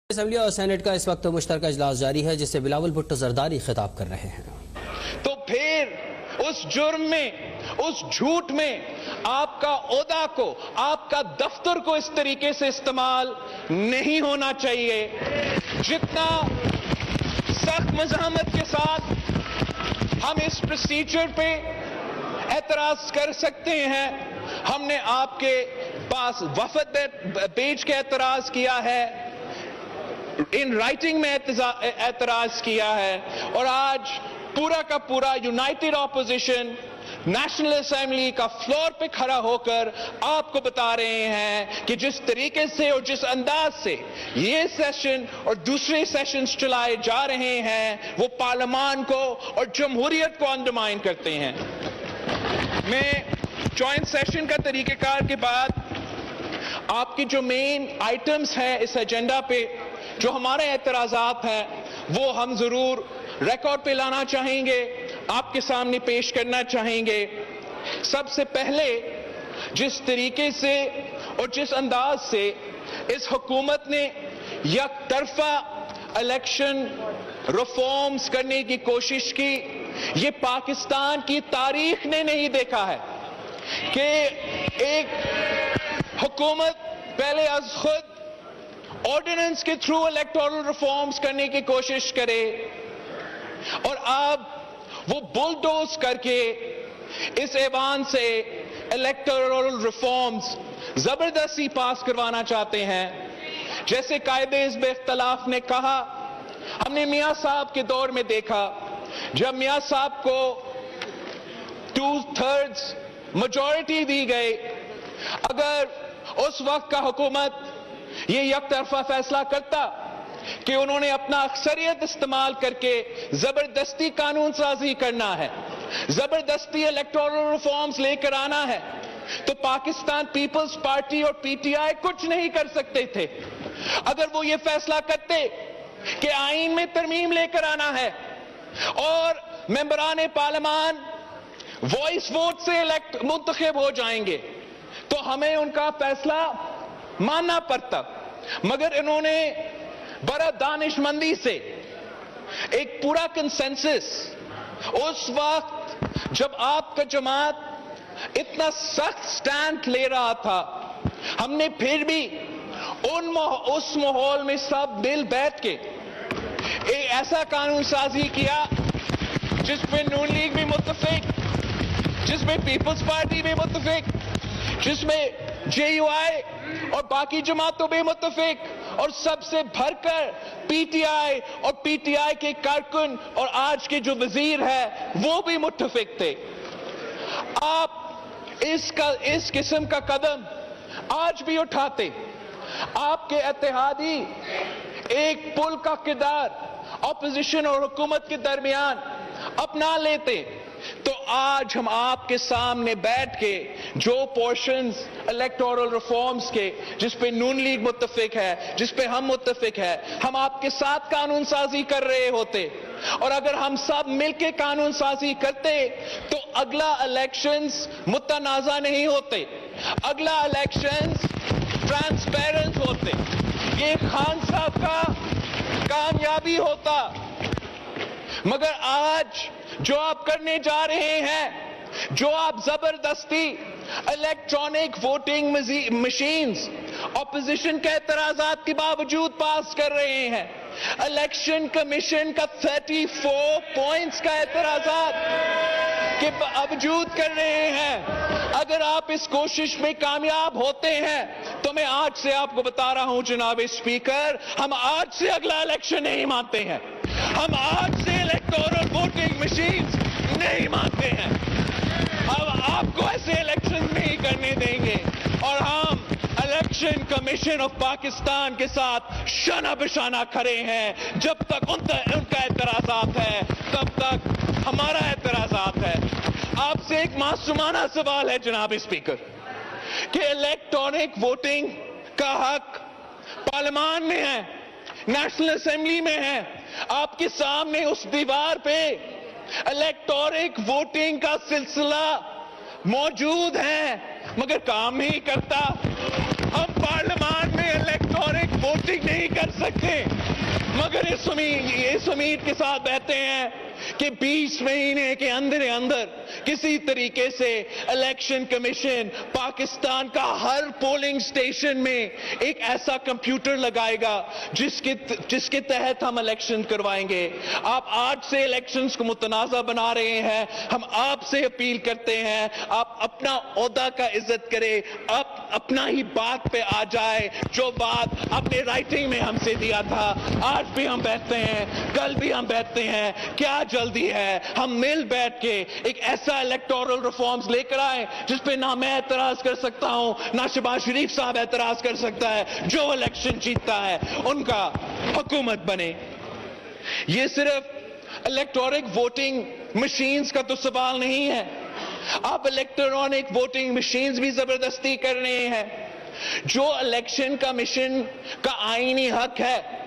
Assembly اور Saint کا اس وقت مشترکہ اجلاس جاری ہے جسے بلاول بھٹو زرداری خطاب کر رہے ہیں۔ تو پھر اس جرم میں، اس جھوٹ میں آپ کا عہدہ کو، آپ کا دفتر کو اس طریقے سے استعمال نہیں ہونا چاہیے۔ جتنا سخت مزاحمت کے ساتھ ہم اس پروسیجر پہ اعتراض کر سکتے ہیں، ہم نے آپ کے پاس وفد بھیج کے اعتراض کیا ہے، ان رائٹنگ میں اعتراض کیا ہے، اور آج پورا کا پورا یونائٹڈ اپوزیشن نیشنل اسمبلی کا فلور پہ کھڑا ہو کر آپ کو بتا رہے ہیں کہ جس طریقے سے اور جس انداز سے یہ سیشن اور دوسرے سیشنز چلائے جا رہے ہیں وہ پارلیمان کو اور جمہوریت کو انڈرمائن کرتے ہیں۔ میں جوائنٹ سیشن کا طریقہ کار کے بعد آپ کی جو مین آئٹمز ہیں اس ایجنڈا پہ، جو ہمارے اعتراضات ہیں، وہ ہم ضرور ریکارڈ پہ لانا چاہیں گے، آپ کے سامنے پیش کرنا چاہیں گے۔ سب سے پہلے جس طریقے سے اور جس انداز سے اس حکومت نے یک طرفہ الیکشن ریفارمز کرنے کی کوشش کی، یہ پاکستان کی تاریخ نے نہیں دیکھا ہے کہ ایک حکومت پہلے از خود آرڈیننس کے تھرو الیکٹورل ریفارمز کرنے کی کوشش کرے اور اب وہ بلڈوز کر کے اس ایوان سے الیکٹورل ریفارمز زبردستی پاس کروانا چاہتے ہیں۔ جیسے قائد حزب اختلاف نے کہا، ہم نے میاں صاحب کے دور میں دیکھا، جب میاں صاحب کو 2/3 میجورٹی دی گئی، اگر اس وقت کا حکومت یہ یک طرفہ فیصلہ کرتا کہ انہوں نے اپنا اکثریت استعمال کر کے زبردستی قانون سازی کرنا ہے، زبردستی الیکٹورل ریفارمز لے کر آنا ہے، تو پاکستان پیپلز پارٹی اور پی ٹی آئی کچھ نہیں کر سکتے تھے۔ اگر وہ یہ فیصلہ کرتے کہ آئین میں ترمیم لے کر آنا ہے اور ممبران پارلیمان وائس ووٹ سے منتخب ہو جائیں گے تو ہمیں ان کا فیصلہ ماننا پڑتا، مگر انہوں نے بڑا دانش مندی سے ایک پورا کنسنسس، اس وقت جب آپ کا جماعت اتنا سخت سٹینڈ لے رہا تھا، ہم نے پھر بھی اس ماحول میں سب مل بیٹھ کے ایک ایسا قانون سازی کیا جس میں نون لیگ بھی متفق، جس میں پیپلز پارٹی بھی متفق، جس میں جے یو آئی اور باقی جماعتوں بھی متفق، اور سب سے بھر کر پی ٹی آئی اور پی ٹی آئی کے کارکن اور آج کے جو وزیر ہے وہ بھی متفق تھے۔ آپ اس قسم کا قدم آج بھی اٹھاتے، آپ کے اتحادی ایک پل کا کردار اپوزیشن اور حکومت کے درمیان اپنا لیتے، تو آج ہم آپ کے سامنے بیٹھ کے جو پورشنز الیکٹورل ریفارمز کے جس پہ نون لیگ متفق ہے، جس پہ ہم متفق ہے، ہم آپ کے ساتھ قانون سازی کر رہے ہوتے، اور اگر ہم سب مل کے قانون سازی کرتے تو اگلا الیکشنز متنازع نہیں ہوتے، اگلا الیکشنز ٹرانسپیرنٹ ہوتے، یہ خان صاحب کا کامیابی ہوتا۔ مگر آج جو آپ کرنے جا رہے ہیں، جو آپ زبردستی الیکٹرانک ووٹنگ مشینز اپوزیشن کے اعتراضات کے باوجود پاس کر رہے ہیں، الیکشن کمیشن کا 34 پوائنٹس کا اعتراضات کے باوجود کر رہے ہیں، اگر آپ اس کوشش میں کامیاب ہوتے ہیں تو میں آج سے آپ کو بتا رہا ہوں جناب اسپیکر، ہم آج سے اگلا الیکشن نہیں مانتے ہیں، ہم آج سے الیکٹورل ووٹنگ مشینز نہیں مانتے ہیں، ہم آپ کو ایسے الیکشن نہیں کرنے دیں گے، اور ہم الیکشن کمیشن آف پاکستان کے ساتھ شانہ بشانہ کھڑے ہیں۔ جب تک ان کا اعتراضات ہے تب تک ہمارا اعتراضات ہے۔ آپ سے ایک معصومانہ سوال ہے جناب اسپیکر کہ الیکٹرانک ووٹنگ کا حق پارلیمان میں ہے، نیشنل اسمبلی میں ہے، آپ کے سامنے اس دیوار پہ الیکٹرانک ووٹنگ کا سلسلہ موجود ہے مگر کام نہیں کرتا۔ ہم پارلیمان میں الیکٹرانک वोटिंग नहीं कर सकते, मगर इस उम्मीद के साथ बहते हैं कि 20 महीने के अंदर किसी तरीके से इलेक्शन कमीशन पाकिस्तान का हर पोलिंग स्टेशन में एक ऐसा कंप्यूटर लगाएगा जिसके तहत हम इलेक्शन करवाएंगे। आप आज से इलेक्शंस को मुतनाज़ा बना रहे हैं, हम आपसे अपील करते हैं, आप अपना ओहदा का इज्जत करें, आप अपना ही बात पे आ जाए, जो बात आपने राइटिंग में हमसे दिया था। आज भी हम बैठते हैं, कल भी हम बैठते हैं, क्या जल्दी है, हम मिल बैठ के एक ऐसा इलेक्टोरल रिफॉर्म्स लेकर आए जिस पे ना मैं एतराज कर सकता हूं, ना शहबाज शरीफ साहब एतराज कर सकता है। जो इलेक्शन जीतता है उनका हुकूमत बने। ये सिर्फ इलेक्ट्रॉनिक वोटिंग मशीन्स का तो सवाल नहीं है, आप इलेक्ट्रॉनिक वोटिंग मशीन्स भी जबरदस्ती कर रहे हैं। जो इलेक्शन कमीशन का आईनी हक है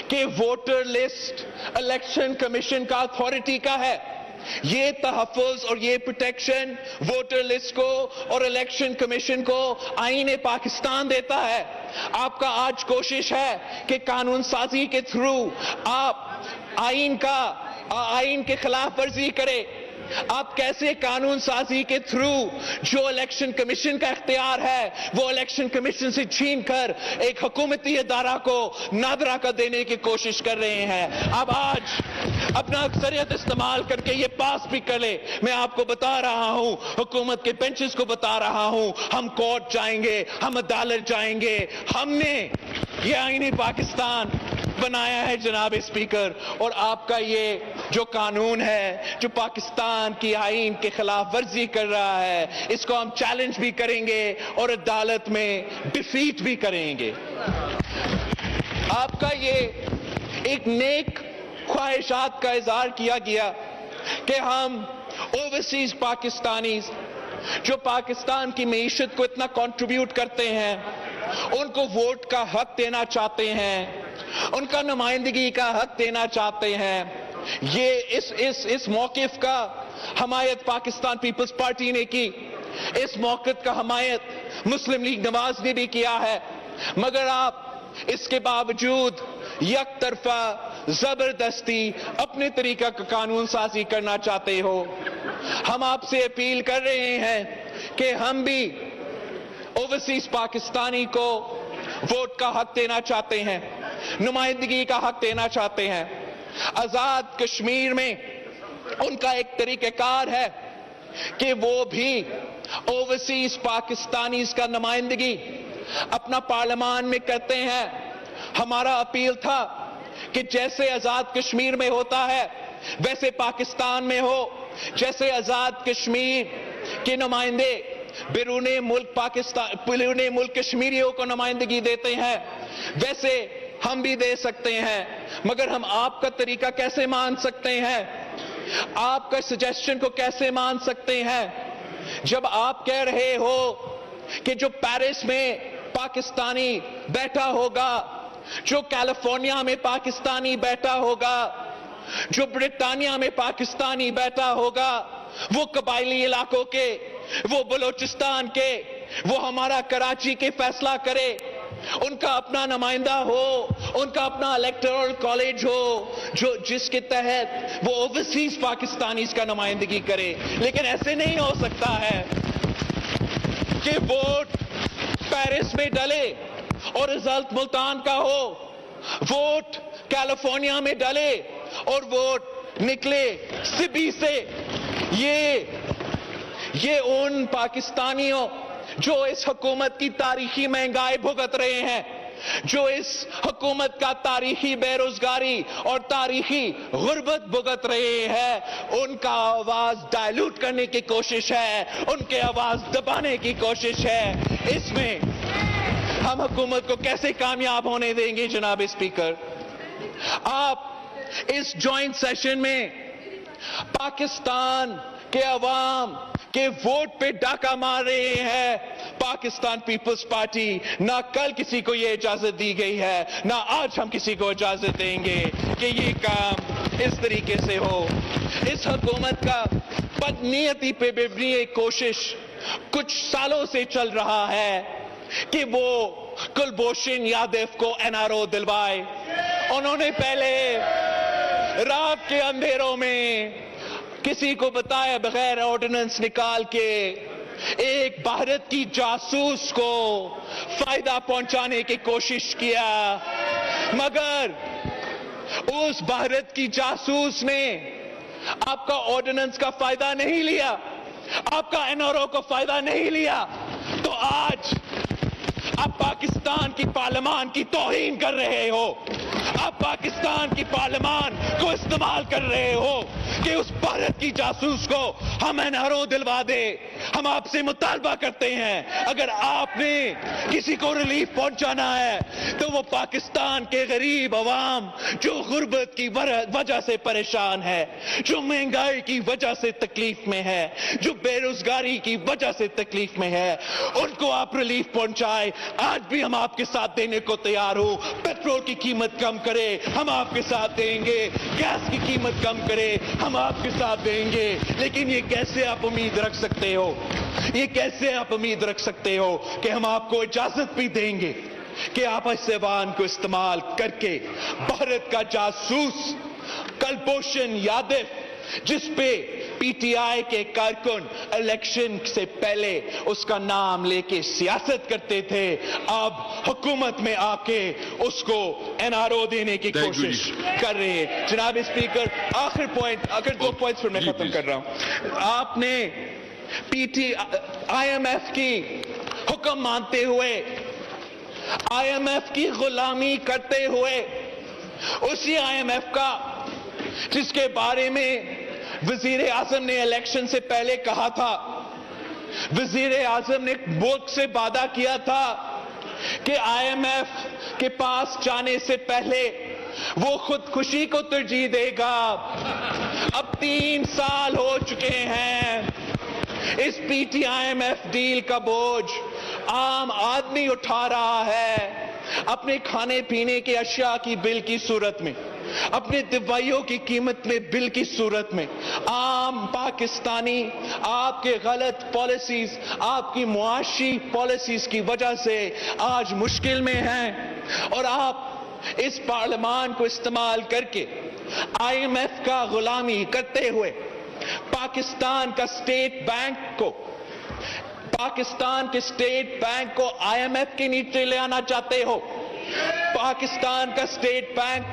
कि वोटर लिस्ट इलेक्शन कमीशन का अथॉरिटी का है, ये तहफ़्फ़ुज़ और ये प्रोटेक्शन वोटर लिस्ट को और इलेक्शन कमीशन को आईन पाकिस्तान देता है। आपका आज कोशिश है कि कानून साजी के थ्रू आप आईन के खिलाफ वर्जी करें। आप कैसे कानून साजी के थ्रू जो इलेक्शन कमीशन का इख्तियार है वो इलेक्शन कमीशन से छीन कर एक हुकूमती इदारा को नादरा का देने की कोशिश कर रहे हैं। अब आज अपना अक्सरियत इस्तेमाल करके ये पास भी कर ले। मैं आपको बता रहा हूं, हुकूमत के बेंचेस को बता रहा हूं, हम कोर्ट जाएंगे, हम अदालत जाएंगे। हमने ये आईनी पाकिस्तान बनाया है जनाब स्पीकर, और आपका ये जो कानून है जो पाकिस्तान की आईन के खिलाफ वर्जी कर रहा है, इसको हम चैलेंज भी करेंगे और अदालत में डिफीट भी करेंगे। आपका ये एक नेक ख्वाहिशात का इजहार किया गया कि हम ओवरसीज पाकिस्तानीज जो पाकिस्तान की मईशत को इतना कंट्रीब्यूट करते हैं, उनको वोट का हक देना चाहते हैं, उनका नुमाइंदगी का हक देना चाहते हैं। ये इस मौकिफ का हमायत पाकिस्तान पीपल्स पार्टी ने की, इस मौकिफ का हमायत मुस्लिम लीग नवाज ने भी किया है, मगर आप इसके बावजूद एक तरफा जबरदस्ती अपने तरीका का कानून साजी करना चाहते हो। हम आपसे अपील कर रहे हैं कि हम भी ओवरसीज पाकिस्तानी को वोट का हक देना चाहते हैं, नुमाइंदगी का हक देना चाहते हैं। आजाद कश्मीर में उनका एक तरीक़ाकार है कि वो भी ओवरसीज पाकिस्तानीज का नुमाइंदगी अपना पार्लियामान में करते हैं। हमारा अपील था कि जैसे आजाद कश्मीर में होता है वैसे पाकिस्तान में हो, जैसे आजाद कश्मीर के नुमाइंदे बैरूने मुल्क कश्मीरियों को नुमाइंदगी देते हैं, वैसे हम भी दे सकते हैं। मगर हम आपका तरीका कैसे मान सकते हैं, आपका सजेशन को कैसे मान सकते हैं, जब आप कह रहे हो कि जो पेरिस में पाकिस्तानी बैठा होगा, जो कैलिफोर्निया में पाकिस्तानी बैठा होगा, जो ब्रिटानिया में पाकिस्तानी बैठा होगा, वो कबायली इलाकों के, वो बलोचिस्तान के, वो हमारा कराची के फैसला करे, उनका अपना नुमाइंदा हो, उनका अपना इलेक्टोरल कॉलेज हो जो जिसके तहत वो ओवरसीज पाकिस्तानीज का नुमाइंदगी करे। लेकिन ऐसे नहीं हो सकता है कि वोट पेरिस में डले और रिजल्ट मुल्तान का हो, वोट कैलिफोर्निया में डले और वोट निकले सिबी से। ये उन पाकिस्तानियों जो इस हुकूमत की तारीखी महंगाई भुगत रहे हैं, जो इस हुकूमत का तारीखी बेरोजगारी और तारीखी गुर्बत भुगत रहे हैं, उनका आवाज डायल्यूट करने की कोशिश है, उनके आवाज दबाने की कोशिश है। इसमें हम हुकूमत को कैसे कामयाब होने देंगे जनाब स्पीकर? आप इस जॉइंट सेशन में पाकिस्तान के अवाम के वोट पे डाका मार रहे हैं। पाकिस्तान पीपल्स पार्टी ना कल किसी को यह इजाजत दी गई है, ना आज हम किसी को इजाजत देंगे कि ये काम इस तरीके से हो। इस हुकूमत का बदनीयती पे बेबनी कोशिश कुछ सालों से चल रहा है कि वो कुलभूषण यादव को एनआरओ दिलवाए। उन्होंने पहले रात के अंधेरों में किसी को बताए बगैर ऑर्डिनेंस निकाल के एक भारत की जासूस को फायदा पहुंचाने की कोशिश किया, मगर उस भारत की जासूस ने आपका ऑर्डिनेंस का फायदा नहीं लिया, आपका एनआरओ को फायदा नहीं लिया। तो आज आप पाकिस्तान की पार्लियामान की तौहीन कर रहे हो, आप पाकिस्तान की पार्लियामान को इस्तेमाल कर रहे हो कि उस भारत की जासूस को हम एनआरओ दिलवा दे। हम आपसे मुतालबा करते हैं, अगर आपने किसी को रिलीफ पहुंचाना है तो वो पाकिस्तान के गरीब अवाम जो गुर्बत की वजह से परेशान है, जो महंगाई की वजह से तकलीफ में है, जो बेरोजगारी की वजह से तकलीफ में है, उनको आप रिलीफ पहुंचाए। आज भी हम आपके साथ देने को तैयार हो। पेट्रोल की कीमत कम करे, हम आपके साथ देंगे। गैस की कीमत कम करे, हम आपके साथ देंगे। लेकिन ये कैसे आप उम्मीद रख सकते हो, ये कैसे आप उम्मीद रख सकते हो कि हम आपको इजाजत भी देंगे कि आप इस जबान को इस्तेमाल करके भारत का जासूस कुलभूषण यादव, जिस पे पीटीआई के कारकुन इलेक्शन से पहले उसका नाम लेके सियासत करते थे, अब हुकूमत में आके उसको एनआरओ देने की कोशिश कर रहे हैं। जनाब स्पीकर, आखिर पॉइंट, अगर 2 पॉइंट्स पर मैं खत्म कर रहा हूं। आपने आईएमएफ की हुक्म मानते हुए, आईएमएफ की गुलामी करते हुए, उसी आईएमएफ का जिसके बारे में वजीर आजम ने इलेक्शन से पहले कहा था, वजीर आजम ने मुल्क से वादा किया था कि आईएमएफ के पास जाने से पहले वो खुदकुशी को तरजीह देगा। अब 3 साल हो चुके हैं, इस पीटीआईएमएफ डील का बोझ आम आदमी उठा रहा है, अपने खाने पीने के अशिया की बिल की सूरत में, अपने दवाइयों की कीमत में बिल की सूरत में। आम पाकिस्तानी आपके गलत पॉलिसीज, आपकी मुआशी पॉलिसीज की वजह से आज मुश्किल में हैं, और आप इस पार्लियामान को इस्तेमाल करके आईएमएफ का गुलामी करते हुए पाकिस्तान का स्टेट बैंक को, पाकिस्तान के स्टेट बैंक को आईएमएफ के नीचे ले आना चाहते हो। पाकिस्तान का स्टेट बैंक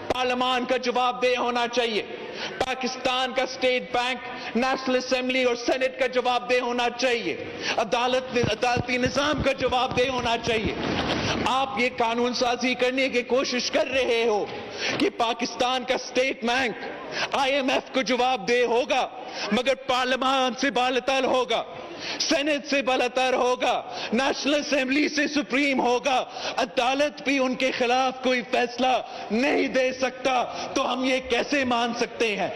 पार्लियामान का जवाबदेह होना चाहिए। पाकिस्तान का स्टेट बैंक नेशनल असेंबली और सेनेट का जवाबदेह होना चाहिए। अदालती निजाम का जवाबदेह होना चाहिए। आप ये कानून साजी करने की कोशिश कर रहे हो कि पाकिस्तान का स्टेट बैंक आईएमएफ को जवाबदेह होगा, मगर पार्लियामान से बालतर होगा, सेनेट से बालतर होगा, नेशनल असेंबली से सुप्रीम होगा। अदालत भी उनके खिलाफ कोई फैसला नहीं दे सकता। तो हम ये कैसे मान सकते हैं,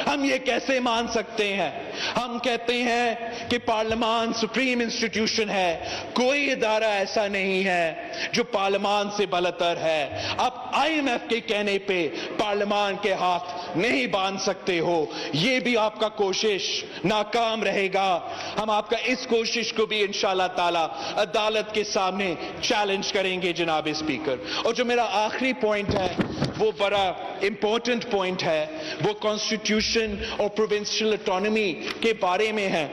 हम ये कैसे मान सकते हैं? हम कहते हैं कि पार्लियामान सुप्रीम इंस्टीट्यूशन है, कोई इदारा ऐसा नहीं है जो पार्लियामान से बालतर है। आप आईएमएफ के कहने पे पार्लियामान के हाथ नहीं बांध सकते हो। ये भी आपका कोशिश नाकाम रहेगा। हम आपका इस कोशिश को भी इंशाअल्लाह ताला अदालत के सामने चैलेंज करेंगे जनाब स्पीकर। और जो मेरा आखिरी पॉइंट है वो बड़ा इंपॉर्टेंट पॉइंट है, वो कॉन्स्टिट्यूशन और प्रोविंशियल ऑटोनॉमी के बारे में है,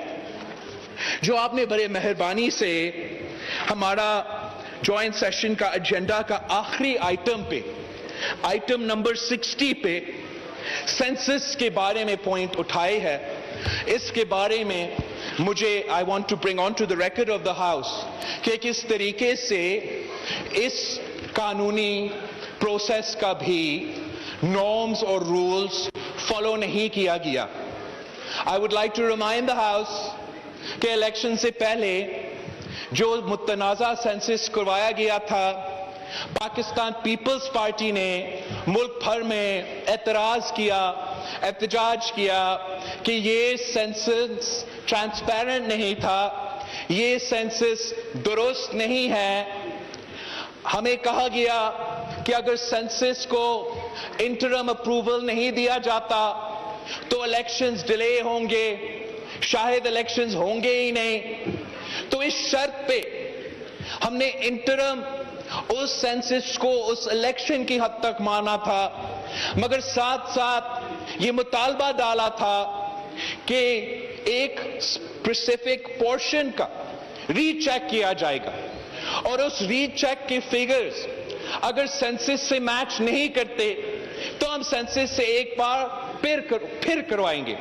जो आपने बड़े मेहरबानी से हमारा जॉइंट सेशन का एजेंडा का आखिरी आइटम पे, आइटम नंबर 60 पे सेंसस के बारे में पॉइंट उठाए है। इसके बारे में मुझे I want to bring on to the record of the house कि किस तरीके से इस कानूनी प्रोसेस का भी नॉर्म्स और रूल्स फॉलो नहीं किया गया। I would like to remind the house कि इलेक्शन से पहले जो मुतनाज़ा सेंसस करवाया गया था, पाकिस्तान पीपल्स पार्टी ने मुल्क भर में एतराज किया, एहतजाज किया कि ये सेंसस ट्रांसपेरेंट नहीं था, ये सेंसस दुरुस्त नहीं है। हमें कहा गया कि अगर सेंसस को इंटरम अप्रूवल नहीं दिया जाता तो इलेक्शंस डिले होंगे, शायद इलेक्शंस होंगे ही नहीं। तो इस शर्त पे ہم نے انٹرم اس سینسس کو اس الیکشن کی حد تک مانا تھا، مگر ساتھ ساتھ یہ مطالبہ ڈالا تھا کہ ایک اسپیسیفک پورشن کا ری چیک کیا جائے گا، اور اس ری چیک کے فگرز اگر سینسس سے میچ نہیں کرتے تو ہم سینسس سے ایک بار پھر کروائیں گے۔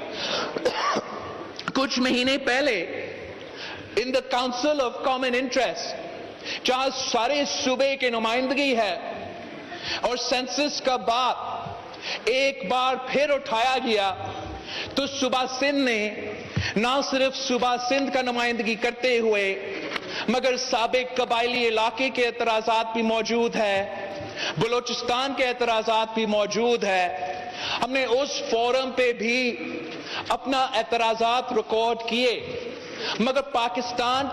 کچھ مہینے پہلے in the council of common interest, جہاں سارے صوبے کی نمائندگی ہے، اور سینسس کا بات ایک بار پھر اٹھایا گیا، تو صوبہ سندھ نے نہ صرف صوبہ سندھ کا نمائندگی کرتے ہوئے مگر سابق قبائلی علاقے کے اعتراضات بھی موجود ہے، بلوچستان کے اعتراضات بھی موجود ہے۔ ہم نے اس فورم پہ بھی اپنا اعتراضات ریکارڈ کیے، مگر پاکستان کی